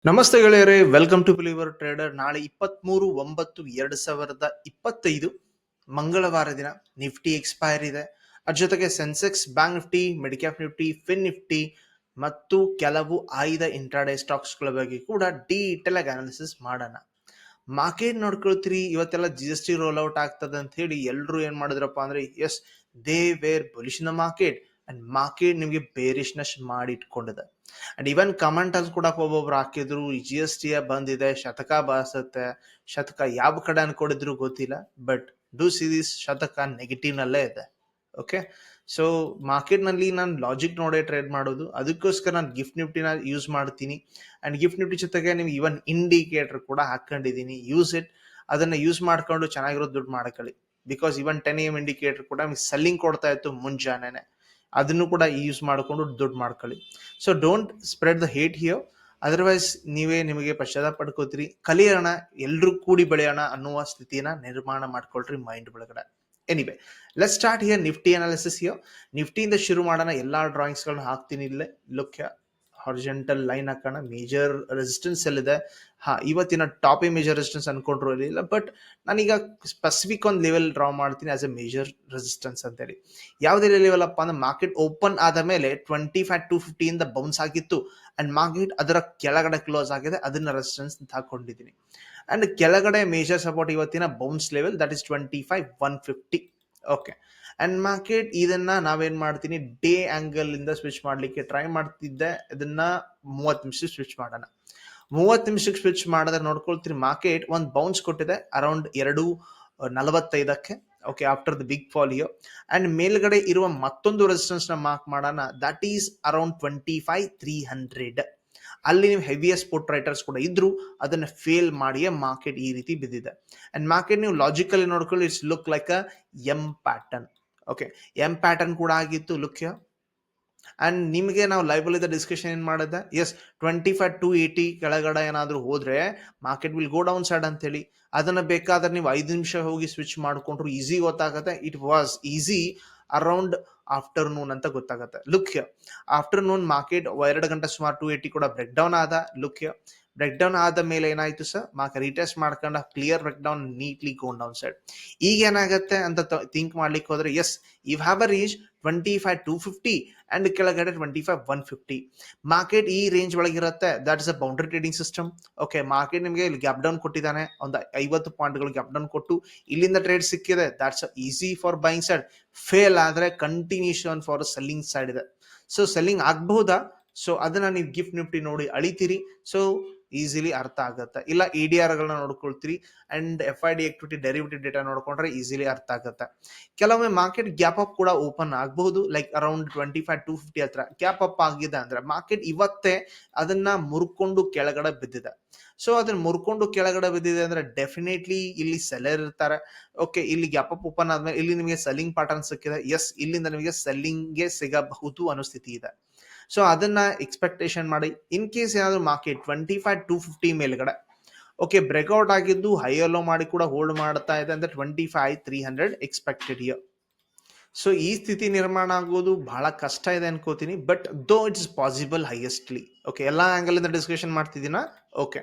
ನಮಸ್ತೆ ಗೆಳೆಯರೇ, welcome to believer trader. ನಾಳೆ 23/9/2025 ಮಂಗಳವಾರ ದಿನ ನಿಫ್ಟಿ ಎಕ್ಸ್ಪೈರ್ ಇದೆ. ಅದ್ರ ಜೊತೆಗೆ Sensex, bank Nifty, mid cap Nifty, fin Nifty ಮತ್ತು ಕೆಲವು ಆಯ್ದ ಇಂಟ್ರಾಡೇ ಸ್ಟಾಕ್ಸ್ಗಳ ಬಗ್ಗೆ ಕೂಡ ಡೀಟೇಲ್ ಆಗಿ ಅನಾಲಿಸಿಸ್ ಮಾಡೋಣ. ಮಾರ್ಕೆಟ್ ನೋಡ್ಕೊಳ್ತೀರಿ, ಇವತ್ತೆಲ್ಲ GST ರೋಲ್ ಔಟ್ ಆಗ್ತದೆ ಅಂತ ಹೇಳಿ ಎಲ್ಲರೂ ಏನ್ ಮಾಡಿದ್ರಪ್ಪ ಅಂದ್ರೆ, yes they were bullish in the market and market ನಿಮಗೆ ಬೇರಿಶ್ನೆಸ್ ಮಾಡಿ ಇಟ್ಕೊಂಡಿದೆ. ಅಂಡ್ ಇವನ್ ಕಮೆಂಟ್ ಅಲ್ಲಿ ಕೂಡ ಒಬ್ಬೊಬ್ರು ಹಾಕಿದ್ರು, GST ಬಂದಿದೆ, ಶತಕ ಬಾರಿಸುತ್ತೆ. ಶತಕ ಯಾವ ಕಡೆ ಅನ್ಕೊಂಡಿದ್ರು ಗೊತ್ತಿಲ್ಲ, ಬಟ್ ಡೂ ಸೀರೀಸ್ ಶತಕ ನೆಗೆಟಿವ್ ನಲ್ಲೇ ಇದೆ. ಓಕೆ, ಸೊ ಮಾರ್ಕೆಟ್ ನಲ್ಲಿ ನಾನು ಲಾಜಿಕ್ ನೋಡೇ ಟ್ರೇಡ್ ಮಾಡೋದು, ಅದಕ್ಕೋಸ್ಕರ ನಾನು ಗಿಫ್ಟ್ ನಿಫ್ಟಿನ ಯೂಸ್ ಮಾಡ್ತೀನಿ. ಅಂಡ್ ಗಿಫ್ಟ್ ನಿಫ್ಟಿ ಜೊತೆಗೆ ನೀವು ಇವನ್ ಇಂಡಿಕೇಟರ್ ಕೂಡ ಹಾಕೊಂಡಿದ್ದೀನಿ, ಯೂಸ್ ಇಟ್. ಅದನ್ನ ಯೂಸ್ ಮಾಡ್ಕೊಂಡು ಚೆನ್ನಾಗಿರೋ ದುಡ್ಡು ಮಾಡ್ಕೊಳ್ಳಿ. ಬಿಕಾಸ್ ಇವನ್ 10 AM ಇಂಡಿಕೇಟರ್ ಕೂಡ ಸೆಲ್ಲಿಂಗ್ ಕೊಡ್ತಾ ಇತ್ತು ಮುಂಜಾನೆ, ಅದನ್ನು ಕೂಡ ಯೂಸ್ ಮಾಡಿಕೊಂಡು ದುಡ್ಡು ಮಾಡ್ಕೊಳ್ಳಿ. So don't spread the hate here, otherwise ನಿಮಗೆ ಪಶ್ಚಾತ್ತಾಪ ಪಡ್ಕೋತೀರಿ. ಕಲಿಯೋಣ, ಎಲ್ರೂ ಕೂಡಿ ಬೆಳೆಯೋಣ ಅನ್ನುವ ಸ್ಥಿತಿನ ನಿರ್ಮಾಣ ಮಾಡ್ಕೊಳ್ರಿ ಮೈಂಡ್ ಒಳಗಡೆ. Anyway, let's start here Nifty analysis. Here ನಿಫ್ಟಿಯಿಂದ ಶುರು ಮಾಡೋಣ. ಎಲ್ಲಾ ಡ್ರಾಯಿಂಗ್ಸ್ಗಳನ್ನ ಹಾಕ್ತೀನಿ ಇಲ್ಲೇ. ಲುಕ್, ಹಾರಿಜೆಂಟಲ್ ಲೈನ್ ಹಾಕೋಣ. ಮೇಜರ್ ರೆಸಿಸ್ಟೆನ್ಸ್ ಎಲ್ಲಿದೆ? ಇವತ್ತಿನ ಟಾಪ್ ಮೇಜರ್ ರೆಸಿಸ್ಟೆನ್ಸ್ ಅನ್ಕೊಂಡ್ರು ಇರಲಿಲ್ಲ, ಬಟ್ ನಾನೀಗ ಸ್ಪೆಸಿಫಿಕ್ ಒಂದು ಲೆವೆಲ್ ಡ್ರಾ ಮಾಡ್ತೀನಿ ಆಸ್ ಎ ಮೇಜರ್ ರೆಸಿಸ್ಟೆನ್ಸ್ ಅಂತೇಳಿ. ಯಾವುದೇ ಲೆವೆಲ್ ಅಪ್ಪ ಅಂದ್ರೆ, ಮಾರ್ಕೆಟ್ ಓಪನ್ ಆದ ಮೇಲೆ 25,250 ಇಂದ ಬೌನ್ಸ್ ಆಗಿತ್ತು ಅಂಡ್ ಮಾರ್ಕೆಟ್ ಅದರ ಕೆಳಗಡೆ ಕ್ಲೋಸ್ ಆಗಿದೆ, ಅದನ್ನ ರೆಸಿಸ್ಟೆನ್ಸ್ ಅಂತ ಹಾಕೊಂಡಿದ್ದೀನಿ. ಅಂಡ್ ಕೆಳಗಡೆ ಮೇಜರ್ ಸಪೋರ್ಟ್ ಇವತ್ತಿನ bounce level, that is 25,150. Okay, and market ಇದನ್ನ ನಾವೇನ್ ಮಾಡ್ತೀನಿ, ಡೇ ಆಂಗಲ್ ಇಂದ ಸ್ವಿಚ್ ಮಾಡ್ಲಿಕ್ಕೆ ಟ್ರೈ ಮಾಡ್ತಿದ್ದೆ. ಇದನ್ನ 30 ನಿಮಿಷ ಸ್ವಿಚ್ ಮಾಡೋಣ. 30 ನಿಮಿಷಕ್ಕೆ ಸ್ವಿಚ್ ಮಾಡಿದ್ರೆ ನೋಡ್ಕೊಳ್ತೀರಿ, ಮಾರ್ಕೆಟ್ ಒಂದು ಬೌನ್ಸ್ ಕೊಟ್ಟಿದೆ around 2:45. Okay, after the big fall here. And ಮೇಲ್ಗಡೆ ಇರುವ ಮತ್ತೊಂದು ರೆಸಿಸ್ಟೆನ್ಸ್ ನ ಮಾರ್ಕ್ ಮಾಡೋಣ, ದಟ್ ಈಸ್ ಅರೌಂಡ್ 25,300. ಅಲ್ಲಿ ನೀವು ಹೆವಿಯಸ್ಟ್ ಪುಟ್ ರೈಟರ್ಸ್ ಕೂಡ ಇದ್ರು, ಅದನ್ನ ಫೇಲ್ ಮಾಡಿಯೇ ಮಾರ್ಕೆಟ್ ಈ ರೀತಿ ಬಿದ್ದಿದೆ. ಅಂಡ್ ಮಾರ್ಕೆಟ್ ನೀವು ಲಾಜಿಕಲಿ ನೋಡ್ಕೊಳ್ಳಿ, it's look like a M pattern. Okay, M pattern ಕೂಡ ಆಗಿತ್ತು. Look here. ಅಂಡ್ ನಿಮಗೆ ನಾವು ಲೈವ್ ಅಲ್ಲಿ ಡಿಸ್ಕಷನ್ ಏನ್ ಮಾಡಿದೆ, ಎಸ್ 25,280 ಕೆಳಗಡೆ ಏನಾದ್ರು ಹೋದ್ರೆ market will go down side ಅಂತ ಹೇಳಿ. ಅದನ್ನ ಬೇಕಾದ್ರೆ ನೀವು 5 ನಿಮಿಷ ಹೋಗಿ ಸ್ವಿಚ್ ಮಾಡ್ಕೊಂಡ್ರು ಈಸಿ ಗೊತ್ತಾಗತ್ತೆ. It was easy around afternoon ಅಂತ ಗೊತ್ತಾಗತ್ತೆ. ಲುಕ್ ಹಿಯರ್, ಆಫ್ಟರ್ನೂನ್ ಮಾರ್ಕೆಟ್ 2 ಗಂಟೆ ಸುಮಾರು 280 ಕೂಡ ಬ್ರೇಕ್ ಡೌನ್ ಆದ. ಲುಕ್ ಹಿಯರ್, ಬ್ರೇಕ್ ಡೌನ್ ಆದ ಮೇಲೆ ಏನಾಯ್ತು ಸರ್, ಮಾರ್ಕೆಟ್ ರೀಟೆಸ್ಟ್ ಮಾಡ್ಕೊಂಡ clear break down, neatly gone down side. ಈಗ ಏನಾಗತ್ತೆ ಅಂತ ಥಿಂಕ್ ಮಾಡ್ಲಿಕ್ಕೆ ಹೋದ್ರೆ, yes you have a reach 25,250 and ಕೆಳಗಡೆ 25,150. ಮಾರ್ಕೆಟ್ ಈ ರೇಂಜ್ ಒಳಗಿರುತ್ತೆ, that is a boundary trading system. Okay, market ನಿಮಗೆ ಇಲ್ಲಿ ಗ್ಯಾಪ್ ಡೌನ್ ಕೊಟ್ಟಿದ್ದಾನೆ, ಒಂದು 50 ಪಾಯಿಂಟ್ಗಳು ಗ್ಯಾಪ್ ಡೌನ್ ಕೊಟ್ಟು ಇಲ್ಲಿಂದ ಟ್ರೇಡ್ ಸಿಕ್ಕಿದೆ, that's easy for buying side. Fail ಆದ್ರೆ ಕಂಟಿನ್ಯೂಷನ್ ಫಾರ್ ಸೆಲ್ಲಿಂಗ್ ಸೈಡ್ ಇದೆ. ಸೊ ಸೆಲ್ಲಿಂಗ್ ಆಗಬಹುದಾ? ಸೊ ಅದನ್ನ ನೀವು ಗಿಫ್ಟ್ ನಿಫ್ಟಿ ನೋಡಿ ಅಳಿತೀರಿ, ಸೊ ಈಸಿಲಿ ಅರ್ಥ ಆಗತ್ತೆ. ಇಲ್ಲ EDR ಗಳನ್ನ ನೋಡ್ಕೊಳ್ತೀರಿ and FID equity derivative data ನೋಡ್ಕೊಂಡ್ರೆ ಈಸಿಲಿ ಅರ್ಥ ಆಗತ್ತೆ. ಕೆಲವೊಮ್ಮೆ ಮಾರ್ಕೆಟ್ ಗ್ಯಾಪ್ ಅಪ್ ಕೂಡ ಓಪನ್ ಆಗಬಹುದು, ಲೈಕ್ ಅರೌಂಡ್ 25,250 ಹತ್ರ ಗ್ಯಾಪ್ ಅಪ್ ಆಗಿದೆ ಅಂದ್ರೆ ಮಾರ್ಕೆಟ್ ಇವತ್ತೇ ಅದನ್ನ ಮುರ್ಕೊಂಡು ಕೆಳಗಡೆ ಬಿದ್ದಿದೆ. ಸೊ ಅದನ್ನ ಮುರ್ಕೊಂಡು ಕೆಳಗಡೆ ಬಿದ್ದಿದೆ ಅಂದ್ರೆ ಡೆಫಿನೆಟ್ಲಿ ಇಲ್ಲಿ ಸೆಲ್ಲರ್ ಇರ್ತಾರೆ. ಓಕೆ, ಇಲ್ಲಿ ಗ್ಯಾಪ್ ಅಪ್ ಓಪನ್ ಆದ್ಮೇಲೆ ಇಲ್ಲಿ ನಿಮಗೆ ಸೆಲ್ಲಿಂಗ್ ಪ್ಯಾಟರ್ನ್ ಸಿಕ್ಕಿದೆ, ಎಸ್ ಇಲ್ಲಿಂದ ನಿಮಗೆ ಸೆಲ್ಲಿಂಗ್ಗೆ ಸಿಗಬಹುದು ಅನ್ನೋ ಸ್ಥಿತಿ ಇದೆ. ಸೊ ಅದನ್ನ ಎಕ್ಸ್ಪೆಕ್ಟೇಷನ್ ಮಾಡಿ. ಇನ್ ಕೇಸ್ ಏನಾದ್ರು ಮಾರ್ಕೆಟ್ 25,250 ಮೇಲ್ಗಡೆ ಓಕೆ ಬ್ರೇಕ್ಔಟ್ ಆಗಿದ್ದು ಹೈಯರ್ ಲೋ ಮಾಡಿ ಕೂಡ ಹೋಲ್ಡ್ ಮಾಡ್ತಾ ಇದೆ ಅಂದ್ರೆ 25,300 ಎಕ್ಸ್ಪೆಕ್ಟೆಡ್ ಇಯರ್. ಸೊ ಈ ಸ್ಥಿತಿ ನಿರ್ಮಾಣ ಆಗೋದು ಬಹಳ ಕಷ್ಟ ಇದೆ ಅನ್ಕೋತೀನಿ, ಬಟ್ ದೋ ಇಟ್ಸ್ ಪಾಸಿಬಲ್ ಹೈಯೆಸ್ಟ್ಲಿ. ಓಕೆ, ಎಲ್ಲಾ ಆಂಗಲ್ ಇಂದ ಡಿಸ್ಕಷನ್ ಮಾಡ್ತಿದ್ದೀನ. ಓಕೆ,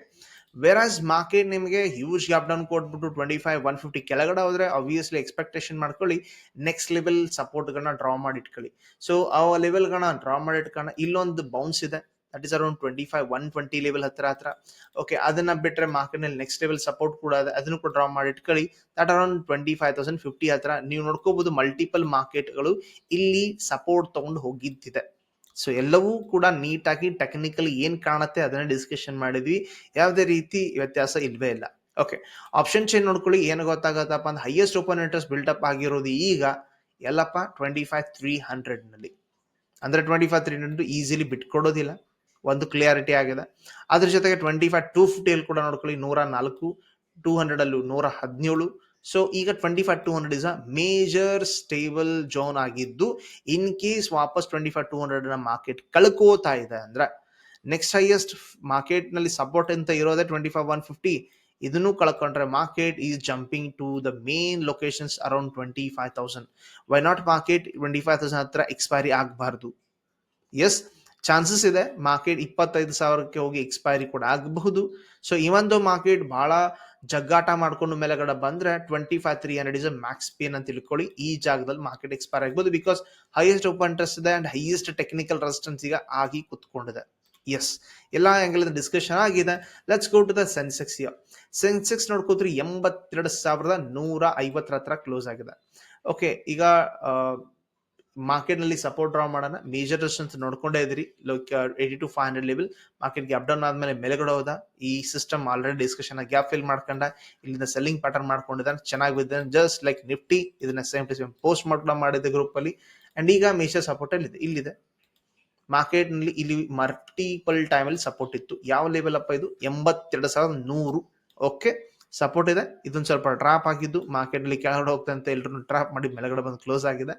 ವೆರಾಸ್ ಮಾರ್ಕೆಟ್ ನಿಮಗೆ ಹ್ಯೂಜ್ ಗ್ಯಾಪ್ ಡೌನ್ ಕೊಟ್ಬಿಟ್ಟು 25,150 ಕೆಳಗಡೆ ಹೋದ್ರೆ ಆಬ್ವಿಯಸ್ಲಿ ಎಕ್ಸ್ಪೆಕ್ಟೇಷನ್ ಮಾಡ್ಕೊಳ್ಳಿ, ನೆಕ್ಸ್ಟ್ ಲೆವೆಲ್ ಸಪೋರ್ಟ್ ಗಳನ್ನ ಡ್ರಾ ಮಾಡಿ ಇಟ್ಕೊಳ್ಳಿ. ಸೊ ಆ ಲೆವೆಲ್ ಗಳನ್ನ ಡ್ರಾ ಮಾಡಿ ಇಟ್ಕೊಳ್ಳೋಣ. ಇಲ್ಲೊಂದು ಬೌನ್ಸ್ ಇದೆ, ದಟ್ ಇಸ್ ಅರೌಂಡ್ 25,120 ಲೆವೆಲ್ ಹತ್ರ. ಓಕೆ, ಅದನ್ನ ಬಿಟ್ರೆ ಮಾರ್ಕೆಟ್ ನಲ್ಲಿ ನೆಕ್ಸ್ಟ್ ಲೆವೆಲ್ ಸಪೋರ್ಟ್ ಕೂಡ ಇದೆ, ಅದನ್ನು ಕೂಡ ಡ್ರಾ ಮಾಡಿ ಇಟ್ಕೊಳ್ಳಿ. ದಟ್ ಅರೌಂಡ್ 25,050 ಹತ್ರ. ನೀವು ನೋಡ್ಕೋಬಹುದು ಮಲ್ಟಿಪಲ್ ಮಾರ್ಕೆಟ್ಗಳು ಇಲ್ಲಿ ಸಪೋರ್ಟ್ ತಗೊಂಡು ಹೋಗಿದ್ದಿದೆ. ಸೊ ಎಲ್ಲವೂ ಕೂಡ ನೀಟಾಗಿ ಟೆಕ್ನಿಕಲಿ ಏನ್ ಕಾಣುತ್ತೆ ಅದನ್ನ ಡಿಸ್ಕಷನ್ ಮಾಡಿದ್ವಿ, ಯಾವುದೇ ರೀತಿ ವ್ಯತ್ಯಾಸ ಇಲ್ವೇ ಇಲ್ಲ. ಓಕೆ, ಆಪ್ಷನ್ ಚೈನ್ ನೋಡ್ಕೊಳ್ಳಿ, ಏನು ಗೊತ್ತಾಗತ್ತಪ್ಪ ಅಂದ್ರೆ ಹೈಯೆಸ್ಟ್ ಓಪನ್ ಇಂಟ್ರೆಸ್ಟ್ ಬಿಲ್ಟಪ್ ಆಗಿರೋದು ಈಗ ಎಲ್ಲಪ್ಪ 25,300 ನಲ್ಲಿ. ಅಂದ್ರೆ 25,300 ಈಸಿಲಿ ಬಿಟ್ಕೊಡೋದಿಲ್ಲ, ಒಂದು ಕ್ಲಿಯಾರಿಟಿ ಆಗಿದೆ. ಅದ್ರ ಜೊತೆಗೆ 25,250 ಅಲ್ಲಿ ಕೂಡ ನೋಡ್ಕೊಳ್ಳಿ, 104, 200 ಅಲ್ಲೂ 117. ಸೊ ಈಗ 25,200 is a major stable zone ಆಗಿದ್ದು, ಇನ್ ಕೇಸ್ ವಾಪಸ್ 25,200 ಮಾರ್ಕೆಟ್ ಕಳ್ಕೋತಾ ಇದೆ ಅಂದ್ರೆ ನೆಕ್ಸ್ಟ್ ಹೈಯೆಸ್ಟ್ ಮಾರ್ಕೆಟ್ ನಲ್ಲಿ ಸಪೋರ್ಟ್ ಅಂತ ಇರೋದೇ 25,150. ಇದನ್ನು ಕಳ್ಕೊಂಡ್ರೆ market is jumping to the main locations around 25,000. Why not market 25,000 ಹತ್ರ ಎಕ್ಸ್ಪೈರಿ ಆಗಬಾರ್ದು? ಎಸ್, ಚಾನ್ಸಸ್ ಇದೆ ಮಾರ್ಕೆಟ್ 25,000ಕ್ಕೆ ಹೋಗಿ ಎಕ್ಸ್ಪೈರಿ ಕೂಡ ಆಗಬಹುದು. ಸೊ ಈ ಒಂದು ಮಾರ್ಕೆಟ್ ಬಹಳ ಜಗ್ಗಾಟ ಮಾಡ್ಕೊಂಡು ಮೇಲೆಗಡೆ ಬಂದ್ರೆ 25,300 ಇಸ್ ಮ್ಯಾಕ್ಸ್ ಪೇನ್ ಅಂತ ತಿಳ್ಕೊಳ್ಳಿ. ಈ ಜಾಗದಲ್ಲಿ ಮಾರ್ಕೆಟ್ ಎಕ್ಸ್ಪೈರ್ ಆಗ್ಬೋದು ಬಿಕಾಸ್ ಹೈಯೆಸ್ಟ್ ಓಪನ್ ಇಂಟ್ರೆಸ್ಟ್ ಇದೆ ಅಂಡ್ ಹೈಯೆಸ್ಟ್ ಟೆಕ್ನಿಕಲ್ ರೆಸಿಸ್ಟೆನ್ಸ್ ಈಗ ಆಗಿ ಕುತ್ಕೊಂಡಿದೆ. ಎಸ್, ಎಲ್ಲ ಆಂಗಲ್ ಡಿಸ್ಕಷನ್ ಆಗಿದೆ. Let's go to the Sensex. Sensex ನೋಡ್ಕೋದ್ರಿ 82,150 ಹತ್ರ ಕ್ಲೋಸ್ ಆಗಿದೆ. ಓಕೆ, ಈಗ ಮಾರ್ಕೆಟ್ ನಲ್ಲಿ ಸಪೋರ್ಟ್ ಡ್ರಾ ಮಾಡೋಣ. ಮೇಜರ್ ರೆಸಿಸ್ಟೆನ್ಸ್ ನೋಡ್ಕೊಂಡೇ ಇದ್ರಿ, like 82,500 level. Market gap down ಆದ್ಮೇಲೆ ಮೇಲೆಗಡೆ ಹೋದ. ಈ system already discussion gap fill ಮಾಡ್ಕೊಂಡ, ಇಲ್ಲಿಂದ ಸೆಲ್ಲಿಂಗ್ ಪ್ಯಾಟರ್ನ್ ಮಾಡ್ಕೊಂಡಿದ್ದಾನೆ, ಚೆನ್ನಾಗಿ ಬಿದ್ದ. ಜಸ್ಟ್ ಲೈಕ್ ನಿಫ್ಟಿ ಇದನ್ನ ಸೇಮ್ ಟು ಸೇಮ್ ಪೋಸ್ಟ್ ಮಾಡಿದೆ ಗ್ರೂಪ್ ಅಲ್ಲಿ. ಅಂಡ್ ಈಗ ಮೇಜರ್ ಸಪೋರ್ಟ್ ಅಲ್ಲಿ ಇಲ್ಲಿದೆ ಮಾರ್ಕೆಟ್ ನಲ್ಲಿ. ಇಲ್ಲಿ ಮಲ್ಟಿಪಲ್ ಟೈಮ್ ಅಲ್ಲಿ ಸಪೋರ್ಟ್ ಇತ್ತು. ಯಾವ ಲೆವೆಲ್ ಅಪ್ಪ ಇದು? 82,100. ಓಕೆ, ಸಪೋರ್ಟ್ ಇದೆ. ಇದೊಂದು ಸ್ವಲ್ಪ ಟ್ರಾಪ್ ಆಗಿದ್ದು ಮಾರ್ಕೆಟ್ ನಲ್ಲಿ ಕೆಳಗಡೆ ಹೋಗ್ತಾ ಅಂತ ಎಲ್ಲರೂ ಟ್ರಾಪ್ ಮಾಡಿ ಮೇಲೆಗಡೆ ಬಂದು ಕ್ಲೋಸ್ ಆಗಿದೆ.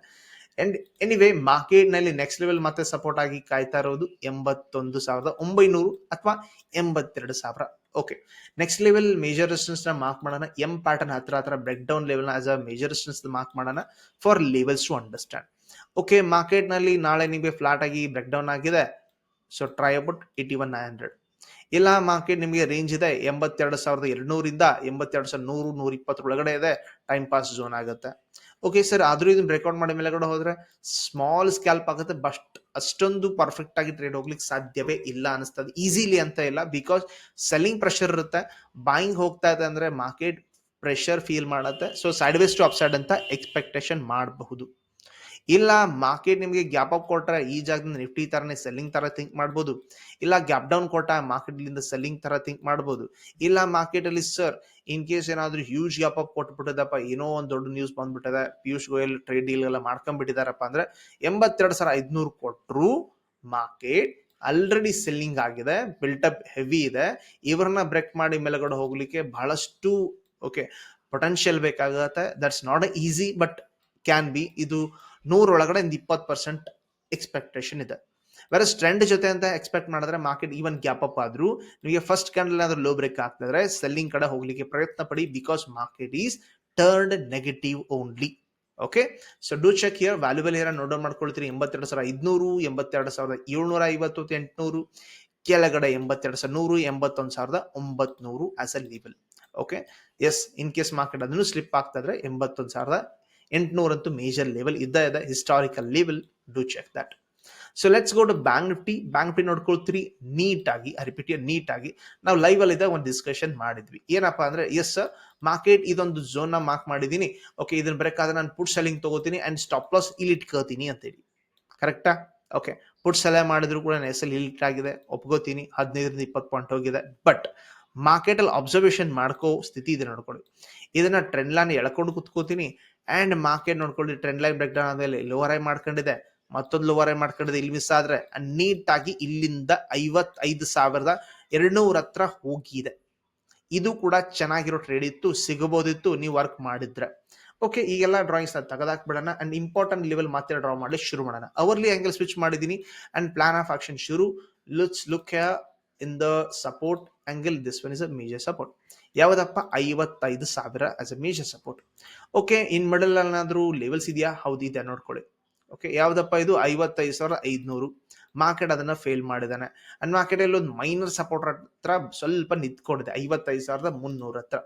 ಅಂಡ್ ಎನಿವೇ ಮಾರ್ಕೆಟ್ ನಲ್ಲಿ ನೆಕ್ಸ್ಟ್ ಲೆವೆಲ್ ಮತ್ತೆ ಸಪೋರ್ಟ್ ಆಗಿ ಕಾಯ್ತಾ ಇರೋದು 81,900 ಅಥವಾ 82,000. Okay, next level major resistance ನ ಮಾರ್ಕ್ ಮಾಡೋಣ. ಎಂ ಪ್ಯಾಟರ್ನ್ ಹತ್ರ ಬ್ರೇಕ್ ಡೌನ್ ಲೆವೆಲ್ ನ as a major resistance mark ಮಾಡೋಣ for levels to understand. Okay, market ನಲ್ಲಿ ನಾಳೆ ನಿಮಗೆ ಫ್ಲಾಟ್ ಆಗಿ ಬ್ರೇಕ್ ಡೌನ್ ಆಗಿದೆ. So try about 81,900. ಇಲ್ಲ ಮಾರ್ಕೆಟ್ ನಿಮಗೆ ರೇಂಜ್ ಇದೆ 82,200 82,100 120 ಒಳಗಡೆ ಇದೆ, ಟೈಮ್ ಪಾಸ್ ಝೋನ್ ಆಗುತ್ತೆ. ಓಕೆ ಸರ್, ಆದ್ರೂ ಇದನ್ನ ಬ್ರೇಕ್ಔಟ್ ಮಾಡಿ ಮೇಲೆಗಡೆ ಹೋದ್ರೆ ಸ್ಮಾಲ್ ಸ್ಕ್ಯಾಲ್ಪ್ ಆಗುತ್ತೆ, ಬಟ್ ಅಷ್ಟೊಂದು ಪರ್ಫೆಕ್ಟ್ ಆಗಿ ಟ್ರೇಡ್ ಹೋಗ್ಲಿಕ್ಕೆ ಸಾಧ್ಯವೇ ಇಲ್ಲ ಅನಿಸ್ತದೆ. ಈಸಿಲಿ ಅಂತ ಇಲ್ಲ, ಬಿಕಾಸ್ ಸೆಲ್ಲಿಂಗ್ ಪ್ರೆಷರ್ ಇರುತ್ತೆ. ಬಾಯಿಂಗ್ ಹೋಗ್ತಾ ಇದೆ ಅಂದ್ರೆ ಮಾರ್ಕೆಟ್ ಪ್ರೆಷರ್ ಫೀಲ್ ಮಾಡುತ್ತೆ. So sideways to upside ಅಂತ ಎಕ್ಸ್ಪೆಕ್ಟೇಷನ್ ಮಾಡಬಹುದು. ಇಲ್ಲ ಮಾರ್ಕೆಟ್ ನಿಮಗೆ ಗ್ಯಾಪ್ ಅಪ್ ಕೊಟ್ರೆ ಈ ಜಾಗದಿಂದ ನಿಫ್ಟಿ ತರನೇ ಸೆಲ್ಲಿಂಗ್ ತರ ಥಿಂಕ್ ಮಾಡಬಹುದು. ಇಲ್ಲ ಗ್ಯಾಪ್ ಡೌನ್ ಕೊಟ್ಟ ಮಾರ್ಕೆಟ್ ಇಂದ ಸೆಲ್ಲಿಂಗ್ ತರ ಥಿಂಕ್ ಮಾಡಬಹುದು. ಇಲ್ಲ ಮಾರ್ಕೆಟ್ ಅಲ್ಲಿ ಸರ್ ಇನ್ ಕೇಸ್ ಏನಾದ್ರು ಹ್ಯೂಜ್ ಗ್ಯಾಪ್ ಅಪ್ ಕೊಟ್ಬಿಟ್ಟಿದಪ್ಪ, ಏನೋ ಒಂದು ದೊಡ್ಡ ನ್ಯೂಸ್ ಬಂದ್ಬಿಟ್ಟಿದೆ, ಪಿಯೂಷ್ ಗೋಯಲ್ ಟ್ರೇಡ್ ಡೀಲ್ ಎಲ್ಲ ಮಾಡ್ಕೊಂಡ್ಬಿಟ್ಟಿದಾರಪ್ಪ ಅಂದ್ರೆ 82,500 ಕೊಟ್ರು ಮಾರ್ಕೆಟ್ ಆಲ್ರೆಡಿ ಸೆಲ್ಲಿಂಗ್ ಆಗಿದೆ, ಬಿಲ್ಟಪ್ ಹೆವಿ ಇದೆ. ಇವ್ರನ್ನ ಬ್ರೇಕ್ ಮಾಡಿ ಮೇಲೆಗಡೆ ಹೋಗ್ಲಿಕ್ಕೆ ಬಹಳಷ್ಟು ಓಕೆ ಪೊಟೆನ್ಶಿಯಲ್ ಬೇಕಾಗತ್ತೆ. That's not a easy but can be. ಇದು 100 ಒಳಗಡೆ 20% ಎಕ್ಸ್ಪೆಕ್ಟೇಷನ್ ಇದೆ. ಬೇರೆ ಟ್ರೆಂಡ್ ಜೊತೆ ಅಂತ ಎಕ್ಸ್ಪೆಕ್ಟ್ ಮಾಡಿದ್ರೆ ಮಾರ್ಕೆಟ್ ಈವನ್ ಗ್ಯಾಪ್ ಅಪ್ ಆದ್ರೂ ನಿಮಗೆ ಫಸ್ಟ್ ಕ್ಯಾಂಡಲ್ ಏನಾದ್ರು ಲೋ ಬ್ರೇಕ್ ಆಗ್ತಿದ್ರೆ ಸೆಲ್ಲಿಂಗ್ ಕಡೆ ಹೋಗ್ಲಿಕ್ಕೆ ಪ್ರಯತ್ನ ಪಡಿ, because market is turned negative only. Okay, so do check here. Valuable here note down ಮಾಡ್ಕೊಳ್ತೀರಿ. 82,500, 82,750, 800 ಕೆಳಗಡೆ 82,100, 81,900 as a level. Okay, yes, in case market ಅದನ್ನು ಸ್ಲಿಪ್ ಆಗ್ತಾ ಇದ್ರೆ 81,800 ಅಂತೂ ಮೇಜರ್ ಲೆವೆಲ್ ಇದೆ, historical level. Do check that. So let's go to Bank Nifty. Bank Nifty ನೋಡ್ಕೊಳ್ತೀರಿ ನೀಟಾಗಿ, repeat ನೀಟಾಗಿ. ನಾವು ಲೈವ್ ಅಲ್ಲಿ ಇದ್ದಾಗ ಒಂದು ಡಿಸ್ಕಷನ್ ಮಾಡಿದ್ವಿ. ಏನಪ್ಪಾ ಅಂದ್ರೆ, ಎಸ್ ಮಾರ್ಕೆಟ್ ಇದೊಂದು ಝೋನ್ ನ ಮಾರ್ಕ್ ಮಾಡಿದೀನಿ. ಓಕೆ, ಇದನ್ನ ಬೇಕಾದ್ರೆ ನಾನು ಪುಟ್ ಸೆಲ್ಲಿಂಗ್ ತಗೋತೀನಿ ಅಂಡ್ ಸ್ಟಾಪ್ ಲಾಸ್ ಇಲ್ಲಿ ಇಟ್ಕೋತೀನಿ ಅಂತೇಳಿ. ಕರೆಕ್ಟಾ? ಓಕೆ, ಪುಟ್ ಸೆಲೆ ಮಾಡಿದ್ರು ಕೂಡ ಎಸ್ಎಲ್ ಹಿಟ್ ಆಗಿದೆ, ಒಪ್ಕೋತೀನಿ. 15-20 ಪಾಯಿಂಟ್ ಹೋಗಿದೆ. ಬಟ್ ಮಾರ್ಕೆಟ್ ಅಲ್ಲಿ ಅಬ್ಸರ್ವೇಷನ್ ಮಾಡ್ಕೋ ಸ್ಥಿತಿ ಇದೆ ನೋಡ್ಕೊಳ್ಳಿ. ಇದನ್ನ ಟ್ರೆಂಡ್ ಲೈನ್ ಎಳ್ಕೊಂಡು ಕುತ್ಕೋತೀನಿ ಅಂಡ್ ಮಾರ್ಕೆಟ್ ನೋಡ್ಕೊಳ್ಳಿ ಟ್ರೆಂಡ್ ಲೈನ್ ಬ್ರೇಕ್ ಡೌನ್ ಆದ್ಮೇಲೆ ಲೋವರ್ ಐ ಮಾಡ್ಕೊಂಡಿದೆ, ಮತ್ತೊಂದು ಲೋವರ್ ಐ ಮಾಡ್ಕೊಂಡಿದೆ. ಇಲ್ಲಿ ಮಿಸ್ ಆದ್ರೆ ನೀಟಾಗಿ ಇಲ್ಲಿಂದ 55,200 ಹತ್ರ ಹೋಗಿದೆ. ಇದು ಕೂಡ ಚೆನ್ನಾಗಿರೋ ಟ್ರೇಡ್ ಇತ್ತು, ಸಿಗಬಹುದಿತ್ತು ನೀವು ವರ್ಕ್ ಮಾಡಿದ್ರೆ. ಓಕೆ, ಈಗೆಲ್ಲ ಡ್ರಾಯಿಂಗ್ಸ್ ತೆಗೆದಾಕ್ಬಿಡೋಣ ಅಂಡ್ ಇಂಪಾರ್ಟೆಂಟ್ ಲೆವೆಲ್ ಮತ್ತೆ ಡ್ರಾ ಮಾಡಿ ಶುರು ಮಾಡೋಣ. ಅವರ್ಲಿ ಆಂಗಲ್ ಸ್ವಿಚ್ ಮಾಡಿದೀನಿ ಅಂಡ್ ಪ್ಲಾನ್ ಆಫ್ ಆಕ್ಷನ್ ಶುರು. Let's look in the support angle. This one is a major support. ಯಾವ್ದಪ್ಪ? 55,000 as a major support. Okay, in middle ಏನಾದ್ರು levels ಇದೆಯಾ? ಹೌದಿದೆ, ನೋಡ್ಕೊಳ್ಳಿ. ಓಕೆ, ಯಾವ್ದಪ್ಪ ಇದು? 55,500. ಮಾರ್ಕೆಟ್ ಅದನ್ನ ಫೇಲ್ ಮಾಡಿದಾನೆ ಅಂಡ್ ಮಾರ್ಕೆಟ್ ಅಲ್ಲಿ ಒಂದು ಮೈನರ್ ಸಪೋರ್ಟ್ ಹತ್ರ ಸ್ವಲ್ಪ ನಿಂತ್ಕೊಂಡಿದೆ 55,300 ಹತ್ರ.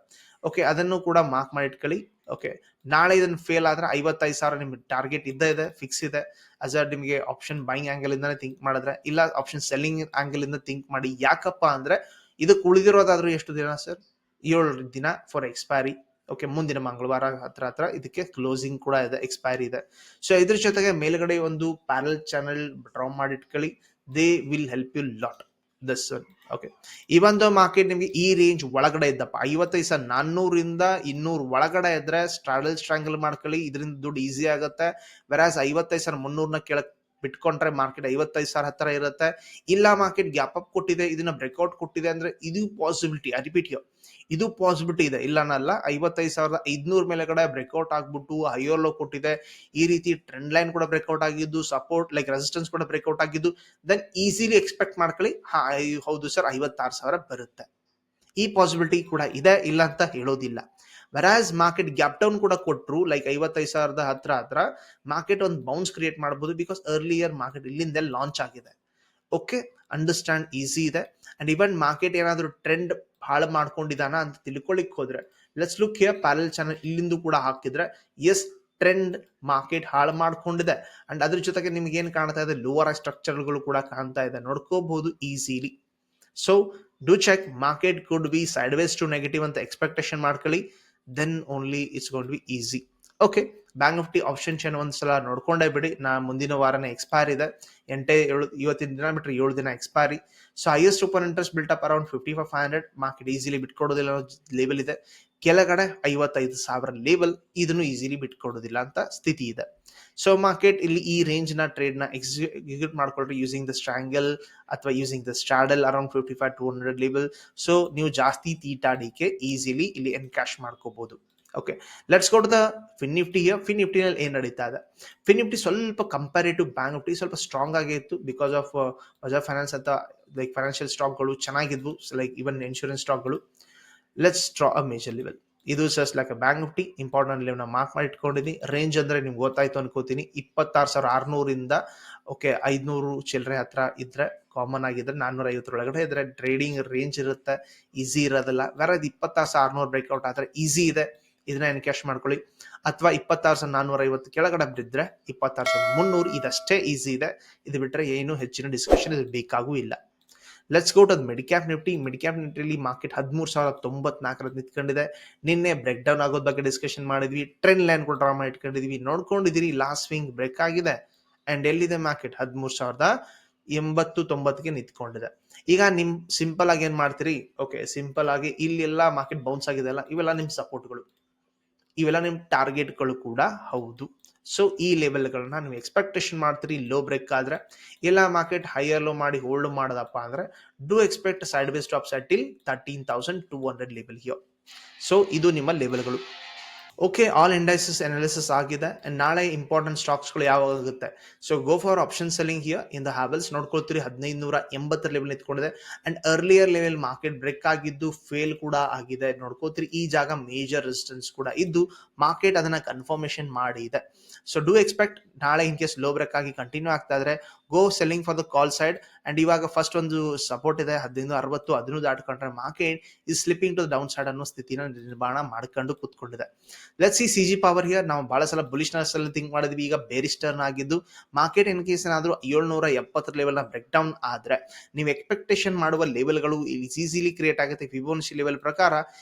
ಓಕೆ, ಅದನ್ನು ಕೂಡ ಮಾರ್ಕ್ ಮಾಡಿ ಇಟ್ಕೊಳ್ಳಿ. ಓಕೆ, ನಾಳೆ ಇದನ್ನ ಫೇಲ್ ಆದ್ರೆ 55,000 ನಿಮ್ಗೆ ಟಾರ್ಗೆಟ್ ಇದೆ, ಫಿಕ್ಸ್ ಇದೆ. ಅಸ್ ನಿಮಗೆ ಆಪ್ಷನ್ ಬೈಯಿಂಗ್ ಆಂಗಲ್ ಇಂದಾನೆ ಥಿಂಕ್ ಮಾಡಿದ್ರೆ, ಇಲ್ಲ ಆಪ್ಷನ್ ಸೆಲ್ಲಿಂಗ್ ಆಂಗಲ್ ಇಂದ ಥಿಂಕ್ ಮಾಡಿ. ಯಾಕಪ್ಪ ಅಂದ್ರೆ ಇದಕ್ಕೆ ಉಳಿದಿರೋದಾದ್ರೂ ಎಷ್ಟು ದಿನ ಸರ್? 7 ದಿನ ಫಾರ್ ಎಕ್ಸ್ಪೈರಿ. ಓಕೆ, ಮುಂದಿನ ಮಂಗಳವಾರ ಹತ್ರ ಇದಕ್ಕೆ ಕ್ಲೋಸಿಂಗ್ ಕೂಡ ಇದೆ, ಎಕ್ಸ್ಪೈರಿ ಇದೆ. ಸೊ ಇದ್ರ ಜೊತೆಗೆ ಮೇಲ್ಗಡೆ ಒಂದು ಪ್ಯಾರಲ್ ಚಾನಲ್ ಡ್ರಾ ಮಾಡಿ ಇಟ್ಕೊಳ್ಳಿ. They will help you lot this one. Okay, ಇವೊಂದು ಮಾರ್ಕೆಟ್ ನಿಮ್ಗೆ ಈ ರೇಂಜ್ ಒಳಗಡೆ ಇದ್ದಪ್ಪ 55,400 200 ಒಳಗಡೆ ಇದ್ರೆ ಸ್ಟ್ರಾಂಗಲ್ ಮಾಡ್ಕೊಳ್ಳಿ. ಇದರಿಂದ ದುಡ್ಡು ಈಸಿ ಆಗುತ್ತೆ. ವೆರಾಸ್ 55,300 ಕೆಳಗೆ ಬಿಟ್ಕೊಂಡ್ರೆ ಮಾರ್ಕೆಟ್ 55,000 ಹತ್ರ ಇರುತ್ತೆ. ಇಲ್ಲ ಮಾರ್ಕೆಟ್ ಗ್ಯಾಪ್ ಅಪ್ ಕೊಟ್ಟಿದೆ, ಇದನ್ನ ಬ್ರೇಕ್ಔಟ್ ಕೊಟ್ಟಿದೆ ಅಂದ್ರೆ ಇದು ಪಾಸಿಬಿಲಿಟಿ, ರಿಪೀಟ್ ಇದು ಪಾಸಿಬಿಲಿಟಿ ಇದೆ, ಇಲ್ಲ ಅನ್ನಲ್ಲ. 55,500 ಮೇಲೆಗಡೆ ಬ್ರೇಕ್ಔಟ್ ಆಗ್ಬಿಟ್ಟು ಹೈಯರ್ ಲೋ ಕೊಟ್ಟಿದೆ. ಈ ರೀತಿ ಟ್ರೆಂಡ್ ಲೈನ್ ಕೂಡ ಬ್ರೇಕ್ಔಟ್ ಆಗಿದ್ದು, ಸಪೋರ್ಟ್ ಲೈಕ್ ರೆಸಿಸ್ಟೆನ್ಸ್ ಕೂಡ ಬ್ರೇಕ್ಔಟ್ ಆಗಿದ್ದು, ದೆನ್ ಈಸಿಲಿ ಎಕ್ಸ್ಪೆಕ್ಟ್ ಮಾಡ್ಕೊಳ್ಳಿ ಹೌದು ಸರ್ 56,000 ಬರುತ್ತೆ. ಈ ಪಾಸಿಬಿಲಿಟಿ ಕೂಡ ಇದೆ, ಇಲ್ಲ ಅಂತ ಹೇಳೋದಿಲ್ಲ. ವೆರಾಸ್ ಮಾರ್ಕೆಟ್ ಗ್ಯಾಪ್ ಡೌನ್ ಕೂಡ ಕೊಟ್ಟರು, ಲೈಕ್ 55,000 ಹತ್ರ ಮಾರ್ಕೆಟ್ ಒಂದು ಬೌನ್ಸ್ ಕ್ರಿಯೇಟ್ ಮಾಡಬಹುದು, ಬಿಕಾಸ್ ಅರ್ಲಿಯರ್ ಮಾರ್ಕೆಟ್ ಇಲ್ಲಿಂದ ಲಾಂಚ್ ಆಗಿದೆ. ಓಕೆ, ಅಂಡರ್ಸ್ಟ್ಯಾಂಡ್ ಈಸಿ ಇದೆ. ಅಂಡ್ ಇವನ್ ಮಾರ್ಕೆಟ್ ಏನಾದರೂ ಟ್ರೆಂಡ್ ಹಾಳು ಮಾಡ್ಕೊಂಡಿದ್ದಾನ ಅಂತ ತಿಳ್ಕೊಳ್ಳಿಕ್ ಹೋದ್ರೆ let's look here parallel channel ಇಲ್ಲಿಂದ ಕೂಡ ಹಾಕಿದ್ರೆ ಎಸ್, ಟ್ರೆಂಡ್ ಮಾರ್ಕೆಟ್ ಹಾಳು ಮಾಡ್ಕೊಂಡಿದೆ. ಅಂಡ್ ಅದ್ರ ಜೊತೆಗೆ ನಿಮ್ಗೆ ಏನ್ ಕಾಣ್ತಾ ಇದೆ, ಲೋವರ್ ಸ್ಟ್ರಕ್ಚರ್ಗಳು ಕೂಡ ಕಾಣ್ತಾ ಇದೆ, ನೋಡ್ಕೋಬಹುದು easily. So do check, market could be sideways to negative ಅಂತ ಎಕ್ಸ್ಪೆಕ್ಟೇಷನ್ ಮಾಡ್ಕೊಳ್ಳಿ, then only it's gonna be easy. Okay, Bank Nifty option chain ಒಂದ್ಸಲ ನೋಡ್ಕೊಂಡೇ ಬಿಡಿ. ಮುಂದಿನ ವಾರನೇ ಎಕ್ಸ್ಪೈರ್ ಇದೆ, ಇವತ್ತಿನ ದಿನ ಬಿಟ್ಟರೆ 7 ದಿನ expiry. So highest open interest built up around 5500, market easily ಬಿಟ್ಕೊಡೋದಿಲ್ಲ ಅನ್ನೋ ಲೇಬಲ್ ಇದೆ. ಕೆಳಗಡೆ 55,000 ಲೇಬಲ್, ಇದನ್ನು ಈಸಿಲಿ ಬಿಟ್ಕೊಡೋದಿಲ್ಲ ಅಂತ ಸ್ಥಿತಿ ಇದೆ. ಸೊ ಮಾರ್ಕೆಟ್ ಇಲ್ಲಿ ಈ ರೇಂಜ್ ನ ಟ್ರೇಡ್ ನ ಎಕ್ಸಿಕ್ಯೂಟ್ ಮಾಡ್ಕೊಳ್ರಿ ಯೂಸಿಂಗ್ ದ ಸ್ಟ್ರಾಂಗಲ್ ಅಥವಾ ಯೂಸಿಂಗ್ ದ ಸ್ಟ್ರಾಡಲ್ ಅರೌಂಡ್ 55,200 ಲೇಬಲ್. ಸೊ ನೀವು ಜಾಸ್ತಿ ತೀಟಾಡಿಕೆ ಈಸಿಲಿ ಇಲ್ಲಿ ಎನ್ಕ್ಯಾಶ್ ಮಾಡ್ಕೋಬಹುದು. Okay, let's go to the Fin Nifty. Fin ನಿಫ್ಟಿನಲ್ಲಿ ಏನ್ ನಡೀತಾ ಇದೆ? ಫಿನ್ ನಿಫ್ಟಿ ಸ್ವಲ್ಪ ಕಂಪೇರಿಟಿವ್ ಬ್ಯಾಂಕ್ ನಿಫ್ಟಿ ಸ್ವಲ್ಪ ಸ್ಟ್ರಾಂಗ್ ಆಗಿತ್ತು ಬಿಕಾಸ್ ಆಫ್ ಬಜಾಜ್ ಫೈನಾನ್ಸ್ ಅಂತ ಲೈಕ್ ಫೈನಾನ್ಷಿಯಲ್ ಸ್ಟಾಕ್ಗಳು ಚೆನ್ನಾಗಿದ್ವು, ಲೈಕ್ ಇವನ್ ಇನ್ಶೂರೆನ್ಸ್ ಸ್ಟಾಕ್ಗಳು. Let's draw a major level. ಇದು just like Bank Nifty important level ನ ಮಾರ್ಕ್ ಮಾಡಿ ಇಟ್ಕೊಂಡಿದ್ದೀನಿ. ರೇಂಜ್ ಅಂದ್ರೆ ನಿಮ್ಗೆ ಗೊತ್ತಾಯ್ತು ಅನ್ಕೋತೀನಿ, 26,600 ಓಕೆ 500 ಚಿಲ್ಲರೆ ಹತ್ರ ಇದ್ರೆ ಕಾಮನ್ ಆಗಿದ್ರೆ 450 ಒಳಗಡೆ ಇದ್ರೆ ಟ್ರೇಡಿಂಗ್ ರೇಂಜ್ ಇರುತ್ತೆ, ಈಸಿ ಇರೋದಿಲ್ಲ. ಬೇರೆ 26,600 ಬ್ರೇಕ್ಔಟ್ ಆದ್ರೆ ಈಸಿ ಇದೆ, ಇದನ್ನ ಎನ್ಕ್ಯಾಶ್ ಮಾಡ್ಕೊಳ್ಳಿ. ಅಥವಾ 26,450 ಕೆಳಗಡೆ ಬಿದ್ದರೆ 26,300 ಇದಷ್ಟೇ ಈಸಿ ಇದೆ. ಇದು ಬಿಟ್ಟರೆ ಏನು ಹೆಚ್ಚಿನ ಡಿಸ್ಕಷನ್ ಇದು ಬೇಕಾಗೂ ಇಲ್ಲ. Let's go to mid cap Nifty. Mid cap ನಿಫ್ಟಿಲಿ ಮಾರ್ಕೆಟ್ 13,094 ನಿಂತ್ಕೊಂಡಿದೆ. ನಿನ್ನೆ ಬ್ರೇಕ್ ಡೌನ್ ಆಗೋದ್ ಬಗ್ಗೆ ಡಿಸ್ಕಷನ್ ಮಾಡಿದ್ವಿ, ಟ್ರೆಂಡ್ ಲೈನ್ ಕೂಡ ಡ್ರಾ ಮಾಡಿ ಇಟ್ಕೊಂಡಿದ್ವಿ, ನೋಡ್ಕೊಂಡಿದ್ದೀರಿ. ಲಾಸ್ಟ್ ಸ್ವಿಂಗ್ ಬ್ರೇಕ್ ಆಗಿದೆ ಅಂಡ್ ಎಲ್ಲಿದೆ ಮಾರ್ಕೆಟ್ 13,080-90ಗೆ ನಿಂತ್ಕೊಂಡಿದೆ. ಈಗ ನಿಮ್ ಸಿಂಪಲ್ ಆಗಿ ಏನ್ ಮಾಡ್ತೀರಿ? ಓಕೆ, ಸಿಂಪಲ್ ಆಗಿ ಇಲ್ಲೆಲ್ಲ ಮಾರ್ಕೆಟ್ ಬೌನ್ಸ್ ಆಗಿದೆ ಅಲ್ಲ, ಇವೆಲ್ಲ ನಿಮ್ ಸಪೋರ್ಟ್ಗಳು, ಇವೆಲ್ಲ ನಿಮ್ ಟಾರ್ಗೆಟ್ಗಳು ಕೂಡ ಹೌದು. ಸೊ ಈ ಲೆವೆಲ್ಗಳನ್ನ ನೀವು ಎಕ್ಸ್ಪೆಕ್ಟೇಷನ್ ಮಾಡ್ತೀರಿ. ಲೋ ಬ್ರೇಕ್ ಆದ್ರೆ ಇಲ್ಲ ಮಾರ್ಕೆಟ್ ಹೈಯರ್ ಲೋ ಮಾಡಿ ಹೋಲ್ಡ್ ಮಾಡೋದಪ್ಪ ಅಂದ್ರೆ do expect sideways to upside till 13,200 level here. So ಇದು ನಿಮ್ಮ ಲೆವೆಲ್ಗಳು. ಓಕೆ, ಆಲ್ ಇಂಡೈಸಸ್ ಅನಾಲಿಸಿಸ್ ಆಗಿದೆ. ಅಂಡ್ ನಾಳೆ ಇಂಪಾರ್ಟೆಂಟ್ ಸ್ಟಾಕ್ಸ್ಗಳು ಯಾವಾಗ ಆಗುತ್ತೆ? So go for option selling here in the Havells. ನೋಡ್ಕೊಳ್ತೀರಿ 1580 ಲೆವೆಲ್ ನಿಂತ್ಕೊಂಡಿದೆ and earlier level market break ಆಗಿದ್ದು ಫೇಲ್ ಕೂಡ ಆಗಿದೆ. ನೋಡ್ಕೋತೀರಿ ಈ ಜಾಗ ಮೇಜರ್ ರೆಸಿಸ್ಟೆನ್ಸ್ ಕೂಡ ಇದ್ದು ಮಾರ್ಕೆಟ್ ಅದನ್ನ ಕನ್ಫರ್ಮೇಶನ್ ಮಾಡಿದೆ. ಸೊ ಡೂ ಎಕ್ಸ್ಪೆಕ್ಟ್ ನಾಳೆ ಇನ್ ಕೇಸ್ ಲೋ ಬ್ರೇಕ್ ಆಗಿ ಕಂಟಿನ್ಯೂ ಆಗ್ತಾ ಇದ್ರೆ go selling for the call side. And ಇವಾಗ ಫಸ್ಟ್ ಒಂದು ಸಪೋರ್ಟ್ ಇದೆ 1560, ಅದನ್ನು ದಾಟ್ಕೊಂಡ್ರೆ ಮಾರ್ಕೆಟ್ ಈ ಸ್ಲಿಪ್ಪಿಂಗ್ ಟು ಡೌನ್ ಸೈಡ್ ಅನ್ನೋ ಸ್ಥಿತಿನ ನಿರ್ಮಾಣ ಮಾಡ್ಕೊಂಡು ಕೂತ್ಕೊಂಡಿದೆ. Let's see CG power here. ನಾವು ಬಹಳ ಸಲ ಬುಲಿಶ್ನೆಸ್ ಅಲ್ಲಿ ಥಿಂಕ್ ಮಾಡಿದ್ವಿ, ಈಗ ಬೇರಿಶ್ ಟರ್ನ್ ಆಗಿದ್ದು ಮಾರ್ಕೆಟ್ ಇನ್ ಕೇಸ್ ಏನಾದರೂ 770 ಲೆವೆಲ್ ನ ಬ್ರೇಕ್ ಡೌನ್ ಆದ್ರೆ ನೀವು ಎಕ್ಸ್ಪೆಕ್ಟೇಷನ್ ಮಾಡುವ ಲೆವೆಲ್ಗಳು ಈಸಿಲಿ ಕ್ರಿಯೇಟ್ ಆಗುತ್ತೆ. ಫಿಬೋನಸಿ ಲೆವೆಲ್ ಪ್ರಕಾರ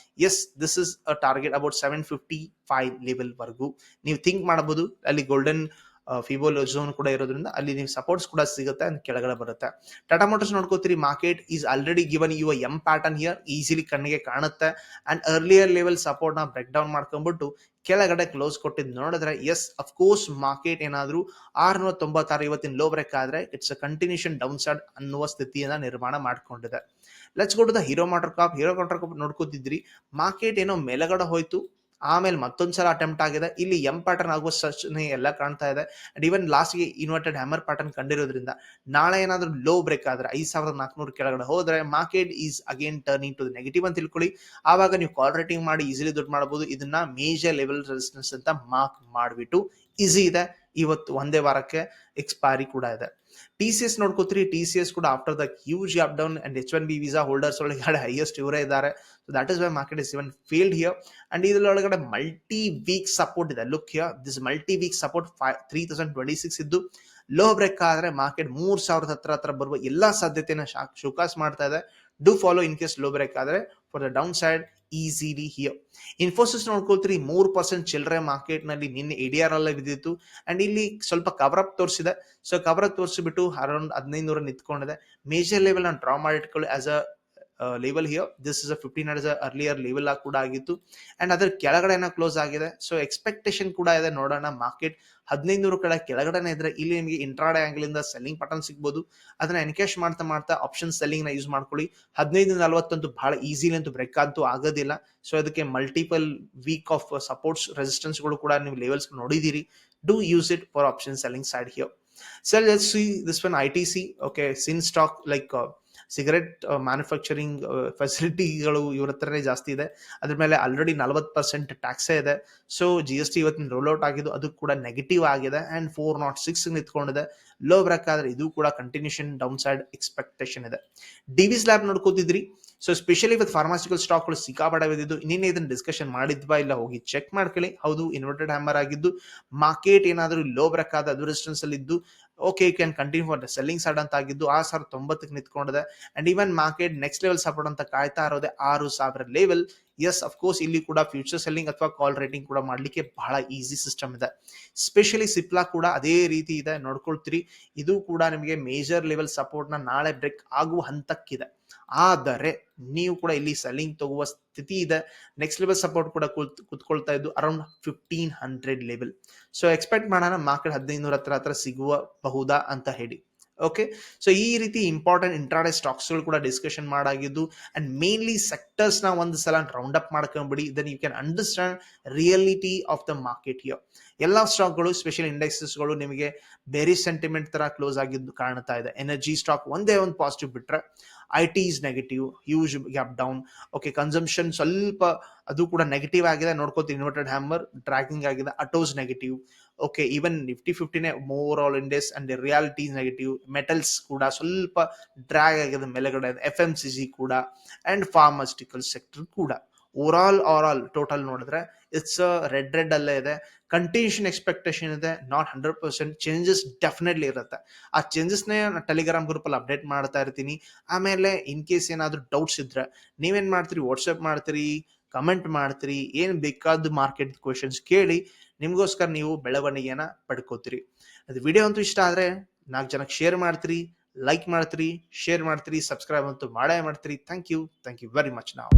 yes, this is a target about 755 level ವರೆಗೂ ನೀವು ಥಿಂಕ್ ಮಾಡಬಹುದು. ಅಲ್ಲಿ ಗೋಲ್ಡನ್ ಫಿಬೋಲ್ ಝೋನ್ ಕೂಡ ಇರೋದ್ರಿಂದ ಅಲ್ಲಿ ನೀವು ಸಪೋರ್ಟ್ಸ್ ಕೂಡ ಸಿಗುತ್ತೆ ಅಂತ ಕೆಳಗಡೆ ಬರುತ್ತೆ. ಟಾಟಾ ಮೋಟರ್ಸ್ ನೋಡ್ಕೋತೀರಿ, market is already given you M pattern here, easily ಕಣ್ಣಿಗೆ ಕಾಣುತ್ತೆ. ಅಂಡ್ ಅರ್ಲಿಯರ್ ಲೆವೆಲ್ ಸಪೋರ್ಟ್ ನ ಬ್ರೇಕ್ ಡೌನ್ ಮಾಡ್ಕೊಂಡ್ಬಿಟ್ಟು ಕೆಳಗಡೆ ಕ್ಲೋಸ್ ಕೊಟ್ಟಿದ್ದು ನೋಡಿದ್ರೆ ಎಸ್ ಅಫ್ಕೋರ್ಸ್ ಮಾರ್ಕೆಟ್ ಏನಾದರೂ 696 ಇವತ್ತಿನ ಲೋ ಬ್ರೇಕ್ ಆದ್ರೆ it's a continuation down side ಅನ್ನುವ ಸ್ಥಿತಿಯನ್ನ ನಿರ್ಮಾಣ ಮಾಡ್ಕೊಂಡಿದೆ. Let's go to the Hero Motor Corp. Hero Motor Corp ನೋಡ್ಕೋತಿದ್ರಿ, ಮಾರ್ಕೆಟ್ ಏನೋ ಮೇಲಗಡೆ ಹೋಯ್ತು, ಆಮೇಲೆ ಮತ್ತೊಂದ್ಸಲ ಅಟೆಂಪ್ಟ್ ಆಗಿದೆ. ಇಲ್ಲಿ ಎಂ ಪ್ಯಾಟರ್ನ್ ಆಗುವ ಸೂಚನೆ ಎಲ್ಲ ಕಾಣ್ತಾ ಇದೆ. ಅಂಡ್ ಈವನ್ ಲಾಸ್ಟ್ ಗೆ ಇನ್ವರ್ಟೆಡ್ ಹ್ಯಾಮರ್ ಪ್ಯಾಟರ್ನ್ ಕಂಡಿರೋದ್ರಿಂದ ನಾಳೆ ಏನಾದ್ರೂ ಲೋ ಬ್ರೇಕ್ ಆದ್ರೆ 5,400 ಕೆಳಗಡೆ ಹೋದ್ರೆ market is again turning to negative ಅಂತ ತಿಳ್ಕೊಳ್ಳಿ. ಆವಾಗ ನೀವು ಕಾಲ್ ರೇಟಿಂಗ್ ಮಾಡಿ ಈಸಿಲಿ ದುಡ್ಡು ಮಾಡಬಹುದು. ಇದನ್ನ ಮೇಜರ್ ಲೆವೆಲ್ ರೆಸಿಸ್ಟೆನ್ಸ್ ಅಂತ ಮಾರ್ಕ್ ಮಾಡಿಬಿಟ್ಟು ಈಸಿ ಇದೆ. ಇವತ್ತು ಒಂದೇ ವಾರಕ್ಕೆ ಎಕ್ಸ್ಪೈರಿ ಕೂಡ ಇದೆ. TCS ನೋಡ್ಕೋತೀರಿ, TCS ಕೂಡ after the huge up down and H1B visa holders ಒಳಗಡೆ ಹೈಯೆಸ್ಟ್ ಇವರೇ ಇದ್ದಾರೆ. So that is why market is even failed here. And ಇದರೊಳಗಡೆ ಮಲ್ಟಿ ವೀಕ್ ಸಪೋರ್ಟ್ ಇದೆ. Look here, this multi week support 3026 ಇದ್ದು low break ಆದ್ರೆ market 3,000 ಹತ್ರ ಬರುವ ಎಲ್ಲಾ ಸಾಧ್ಯತೆನ ಶೋಕಾಸ್ ಮಾಡ್ತಾ ಇದೆ. Do follow in case low break ಆದ್ರೆ for the down side easily here. Infosys ನೋಡ್ಕೊಳ್ತೀರಿ, 3% ಚಿಲ್ಲರೆ ಮಾರ್ಕೆಟ್ ನಲ್ಲಿ ನಿನ್ನೆ ADR ಅಲ್ಲೇ ಬಿದ್ದಿತ್ತು ಅಂಡ್ ಇಲ್ಲಿ ಸ್ವಲ್ಪ ಕವರ್ ಅಪ್ ತೋರಿಸಿದೆ. ಸೊ ಕವರ್ ಅಪ್ ತೋರಿಸಿಬಿಟ್ಟು ಅರೌಂಡ್ 1500 ನಿಂತ್ಕೊಂಡಿದೆ. ಮೇಜರ್ ಲೆವೆಲ್ ನ ಡ್ರಾ ಮಾಡಿ ಇಟ್ಕೊಳ್ಳಿ as a level here. This is a 1500 earlier level ಕೂಡ ಆಗಿತ್ತು ಅಂಡ್ ಅದ್ರ ಕೆಳಗಡೆ ಕ್ಲೋಸ್ ಆಗಿದೆ. ಸೊ ಎಕ್ಸ್ಪೆಕ್ಟೇಷನ್ ಕೂಡ ಇದೆ, ನೋಡೋಣ ಮಾರ್ಕೆಟ್ 1500 ಕೆಳಗಡೆ ಇದ್ರೆ ಇಲ್ಲಿ ನಿಮಗೆ ಇಂಟ್ರಾಡೇ ಆಂಗಲ್ ಇಂದ ಸೆಲ್ಲಿಂಗ್ ಪಟನ್ ಸಿಗಬಹುದು. ಅದನ್ನ ಎನ್ಕ್ಯಾಶ್ ಮಾಡ್ತಾ ಆಪ್ಷನ್ ಸೆಲ್ಲಿಂಗ್ ನ ಯೂಸ್ ಮಾಡ್ಕೊಳ್ಳಿ. 1540 ಅಂತೂ ಬಹಳ ಈಸಿಲಿ ಅಂತೂ ಬ್ರೇಕ್ ಅಂತೂ ಆಗೋದಿಲ್ಲ. ಸೊ ಅದಕ್ಕೆ multiple week of supports resistance ಗಳು ಕೂಡ ನೀವು ಲೆವೆಲ್ಸ್ ನೋಡಿದೀರಿ. Do use it for option selling side here. So let's see this one ITC. Okay, since stock like cigarette manufacturing ಫೆಸಿಲಿಟಿಗಳು ಇವ್ರ ಹತ್ರನೇ ಜಾಸ್ತಿ ಇದೆ. ಅದ್ರ ಮೇಲೆ ಆಲ್ರೆಡಿ 40% ಟ್ಯಾಕ್ಸೇ ಇದೆ. ಸೊ GST ಇವತ್ತಿನ ರೋಲ್ಔಟ್ ಆಗಿದ್ದು ಅದು ಕೂಡ ನೆಗೆಟಿವ್ ಆಗಿದೆ ಅಂಡ್ 406 ನಿಂತ್ಕೊಂಡಿದೆ. ಲೋ ಬ್ರೇಕ್ ಆದ್ರೆ ಇದು ಕೂಡ ಕಂಟಿನ್ಯೂಷನ್ ಡೌನ್ ಸೈಡ್ ಎಕ್ಸ್ಪೆಕ್ಟೇಷನ್ ಇದೆ. ಡಿವಿಸ್ ಲ್ಯಾಬ್ ನೋಡ್ಕೋತಿದ್ರಿ. ಸೊ ಸ್ಪೆಷಲಿ ವಿತ್ ಫಾರ್ಮಾಸ್ಯೂಟಿಕಲ್ ಸ್ಟಾಕ್ಗಳು ಸಿಕ್ಕಾಪಟ್ಟೆ ಬಿದ್ದಿದ್ದು. ಇನ್ನೇನೆ ಇದನ್ನ ಡಿಸ್ಕಷನ್ ಮಾಡಿದ್ವಾ ಇಲ್ಲ ಹೋಗಿ ಚೆಕ್ ಮಾಡ್ಕೊಳ್ಳಿ. ಹೌದು, ಇನ್ವರ್ಟೆಡ್ ಹ್ಯಾಮರ್ ಆಗಿದ್ದು. ಮಾರ್ಕೆಟ್ ಏನಾದರೂ ಲೋ ಬ್ರೇಕ್ ಆದ ಅದು ರೆಸಿಸ್ಟೆನ್ಸ್ ಅಲ್ಲಿ ಇದ್ದು okay can continue for selling side ಅಂತ ಆಗಿದ್ದು 6,090 ನಿಂತ್ಕೊಂಡಿದೆ. And even market next level support ಅಂತ ಕಾಯ್ತಾ ಇರೋದೆ 6,000 ಲೆವೆಲ್. ಎಸ್ ಅಫ್ಕೋರ್ಸ್ ಇಲ್ಲಿ ಕೂಡ ಫ್ಯೂಚರ್ ಸೆಲ್ಲಿಂಗ್ ಅಥವಾ ಕಾಲ್ ರೇಟಿಂಗ್ ಕೂಡ ಮಾಡ್ಲಿಕ್ಕೆ ಬಹಳ ಈಸಿ ಸಿಸ್ಟಮ್ ಇದೆ. ಸ್ಪೆಷಲಿ ಸಿಪ್ಲಾ ಕೂಡ ಅದೇ ರೀತಿ ಇದೆ, ನೋಡ್ಕೊಳ್ತೀರಿ. ಇದು ಕೂಡ ನಿಮಗೆ ಮೇಜರ್ ಲೆವೆಲ್ ಸಪೋರ್ಟ್ ನ ನಾಳೆ ಬ್ರೇಕ್ ಆಗುವ ಹಂತಕ್ಕಿದೆ. ಆದರೆ ನೀವು ಕೂಡ ಇಲ್ಲಿ ಸೆಲ್ಲಿಂಗ್ ತಗುವ ಸ್ಥಿತಿ ಇದೆ. ನೆಕ್ಸ್ಟ್ ಲೆವೆಲ್ ಸಪೋರ್ಟ್ ಕೂಡ ಕುತ್ಕೊಳ್ತಾ ಇದ್ದು ಅರೌಂಡ್ 1500 ಲೆವೆಲ್. ಸೊ ಎಕ್ಸ್ಪೆಕ್ಟ್ ಮಾಡೋಣ ಮಾರ್ಕೆಟ್ 1500 ಹತ್ರ ಸಿಗುವಬಹುದಾ ಅಂತ ಹೇಳಿ. ಓಕೆ, ಸೊ ಈ ರೀತಿ ಇಂಪಾರ್ಟೆಂಟ್ ಇಂಟ್ರಾಡೇ ಸ್ಟಾಕ್ಸ್ ಗಳು ಕೂಡ ಡಿಸ್ಕಷನ್ ಮಾಡಾಗಿದ್ದು ಅಂಡ್ ಮೇನ್ಲಿ ಸೆಕ್ಟರ್ಸ್ ನ ಒಂದು ಸಲ ರೌಂಡ್ ಅಪ್ ಮಾಡ್ಕೊಂಡ್ಬಿಡಿ. Then you can understand reality of the market here. ಎಲ್ಲಾ ಸ್ಟಾಕ್ಗಳು ಸ್ಪೆಷಲ್ ಇಂಡೆಕ್ಸಸ್ಗಳು ನಿಮಗೆ ಬೇರೆ ಸೆಂಟಿಮೆಂಟ್ ತರ ಕ್ಲೋಸ್ ಆಗಿದ್ದು ಕಾಣ್ತಾ ಇದೆ. ಎನರ್ಜಿ ಸ್ಟಾಕ್ ಒಂದೇ ಒಂದು ಪಾಸಿಟಿವ್ ಬಿಟ್ರೆ IT is negative, huge gap down. Okay, consumption ಸ್ವಲ್ಪ ಅದು ಕೂಡ ನೆಗೆಟಿವ್ ಆಗಿದೆ. ನೋಡ್ಕೋತೀವಿ ಇನ್ವರ್ಟೆಡ್ ಹ್ಯಾಮರ್ ಡ್ರಾಗಿಂಗ್ ಆಗಿದೆ. Autos negative. Okay, even Nifty 50ನೇ over all index and reality negative. Metals ಕೂಡ ಸ್ವಲ್ಪ ಡ್ರಾಗ್ ಆಗಿದೆ ಮೇಲೆಗಡೆ. FMCG ಕೂಡ ಅಂಡ್ ಫಾರ್ಮಾಸ್ಯೂಟಿಕಲ್ ಸೆಕ್ಟರ್ ಕೂಡ ಓವರ್ ಆಲ್ ಟೋಟಲ್ ನೋಡಿದ್ರೆ ಇಟ್ಸ್ ರೆಡ್ ಅಲ್ಲೇ ಇದೆ. ಕಂಟಿನ್ಯೂಷನ್ ಎಕ್ಸ್ಪೆಕ್ಟೇಷನ್ ಇದೆ. ನಾಟ್ 100% ಚೇಂಜಸ್ ಡೆಫಿನೆಟ್ಲಿ ಇರುತ್ತೆ. ಆ ಚೇಂಜಸ್ನೇ ಟೆಲಿಗ್ರಾಮ್ ಗ್ರೂಪ್ ಅಲ್ಲಿ ಅಪ್ಡೇಟ್ ಮಾಡ್ತಾ ಇರ್ತೀನಿ. ಆಮೇಲೆ ಇನ್ ಕೇಸ್ ಏನಾದ್ರು ಡೌಟ್ಸ್ ಇದ್ರೆ ನೀವೇನ್ ಮಾಡ್ತೀರಿ, ವಾಟ್ಸ್ಆಪ್ ಮಾಡ್ತೀರಿ, ಕಮೆಂಟ್ ಮಾಡ್ತೀರಿ, ಏನ್ ಬೇಕಾದ ಮಾರ್ಕೆಟ್ ಕ್ವೆಶನ್ಸ್ ಕೇಳಿ ನಿಮ್ಗೋಸ್ಕರ ನೀವು ಬೆಳವಣಿಗೆನ ಪಡ್ಕೋತೀರಿ. ಅದು ವಿಡಿಯೋ ಅಂತೂ ಇಷ್ಟ ಆದ್ರೆ 4 ಜನಕ್ಕೆ ಶೇರ್ ಮಾಡ್ತೀರಿ, ಲೈಕ್ ಮಾಡ್ತೀರಿ, ಶೇರ್ ಮಾಡ್ತೀರಿ, ಸಬ್ಸ್ಕ್ರೈಬ್ ಅಂತೂ ಮಾಡೇ ಮಾಡ್ತೀರಿ. Thank you very much. ನಾವು